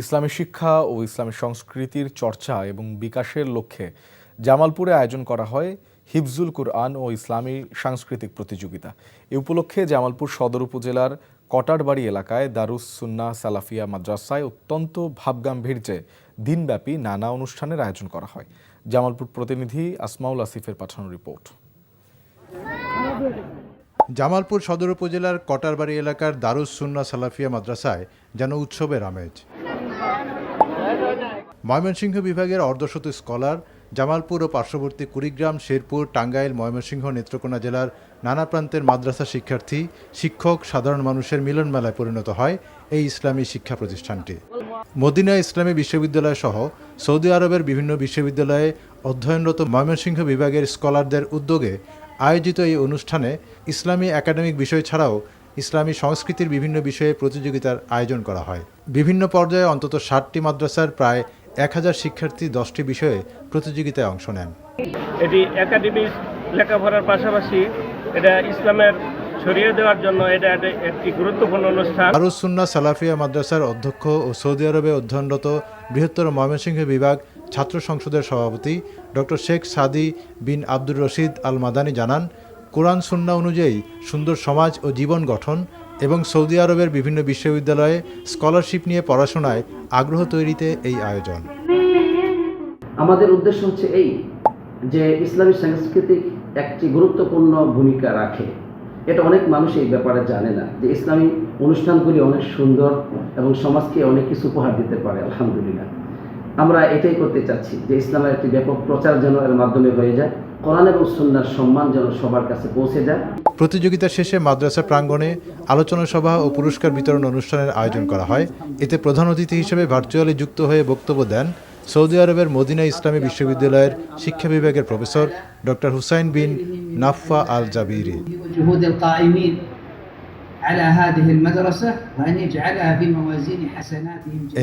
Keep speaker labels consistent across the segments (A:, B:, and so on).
A: ইসলামী শিক্ষা ও ইসলামী সংস্কৃতির চর্চা এবং বিকাশের লক্ষ্যে জামালপুরে আয়োজন করা হয় হিফজুল কুরআন ও ইসলামী সাংস্কৃতিক প্রতিযোগিতা। এ উপলক্ষে জামালপুর সদর উপজেলার কটারবাড়ি এলাকায় দারুস সুন্নাহ সালাফিয়া মাদ্রাসায় অত্যন্ত ভাবগাম্ভীর্যে দিনব্যাপী নানা অনুষ্ঠানের আয়োজন করা হয়। জামালপুর প্রতিনিধি আসমাউল আসিফের পাঠানো রিপোর্ট।
B: জামালপুর সদর উপজেলার কটারবাড়ি এলাকার দারুস সুন্নাহ সালাফিয়া মাদ্রাসায় যেন উৎসবের আমেজ। ময়মনসিংহ বিভাগের অর্ধশত স্কলার জামালপুর ও পার্শ্ববর্তী কুড়িগ্রাম, শেরপুর, টাঙ্গাইল, ময়মনসিংহ, নেত্রকোনা জেলার নানা প্রান্তের মাদ্রাসা শিক্ষার্থী, শিক্ষক, সাধারণ মানুষের মিলন মেলায় পরিণত হয় এই ইসলামী শিক্ষা প্রতিষ্ঠানটি। মদিনা ইসলামী বিশ্ববিদ্যালয় সহ সৌদি আরবের বিভিন্ন বিশ্ববিদ্যালয়ে অধ্যয়নরত ময়মনসিংহ বিভাগের স্কলারদের উদ্যোগে আয়োজিত এই অনুষ্ঠানে ইসলামী একাডেমিক বিষয় ছাড়াও ইসলামী সংস্কৃতির বিভিন্ন বিষয়ে প্রতিযোগিতার আয়োজন করা হয়। বিভিন্ন পর্যায়ে অন্তত 60টি মাদ্রাসার প্রায় 1000 শিক্ষার্থী 10টি বিষয়ে প্রতিযোগিতায় অংশ নেন।
C: এটি একাডেমিক লেখাপড়ার পাশাপাশি এটা ইসলামের ছড়িয়ে দেওয়ার জন্য এটা একটি গুরুত্বপূর্ণ অনুষ্ঠান।
B: দারুস সুন্নাহ সালাফিয়া মাদ্রাসার অধ্যক্ষ ও সৌদি আরবে অধ্যয়নরত বৃহত্তর ময়মনসিংহ বিভাগ ছাত্র সংসদের সভাপতি ডক্টর শেখ সাদি বিন আব্দুর রশিদ আল মাদানী জানান, কোরআন সুন্নাহ অনুযায়ী সুন্দর সমাজ ও জীবন গঠন এবং সৌদি আরবের বিভিন্ন বিশ্ববিদ্যালয়ে স্কলারশিপ নিয়ে পড়াশোনায় আগ্রহ তৈরিতে এই আয়োজন।
D: আমাদের উদ্দেশ্য হচ্ছে এই যে ইসলামী সাংস্কৃতিক একটি গুরুত্বপূর্ণ ভূমিকা রাখে। এটা অনেক মানুষ এই ব্যাপারে জানে না যে ইসলামী অনুষ্ঠানগুলি অনেক সুন্দর এবং সমাজকে অনেক কিছু উপহার দিতে পারে। আলহামদুলিল্লাহ, আমরা এটাই করতে চাচ্ছি যে ইসলামের একটি ব্যাপক প্রচার যেন এর মাধ্যমে হয়ে যায়, কোরআন এবং সুন্নাহর সম্মান যেন সবার কাছে পৌঁছে যায়।
B: প্রতিযোগিতা শেষে মাদ্রাসা প্রাঙ্গণে আলোচনা সভা ও পুরস্কার বিতরণ অনুষ্ঠানের আয়োজন করা হয়। এতে প্রধান অতিথি হিসেবে ভার্চুয়ালি যুক্ত হয়ে বক্তব্য দেন সৌদি আরবের মদিনা ইসলামী বিশ্ববিদ্যালয়ের শিক্ষা বিভাগের প্রফেসর ডক্টর হুসাইন বিন নাফফা আল জাবিরি।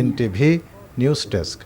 B: NTV news desk.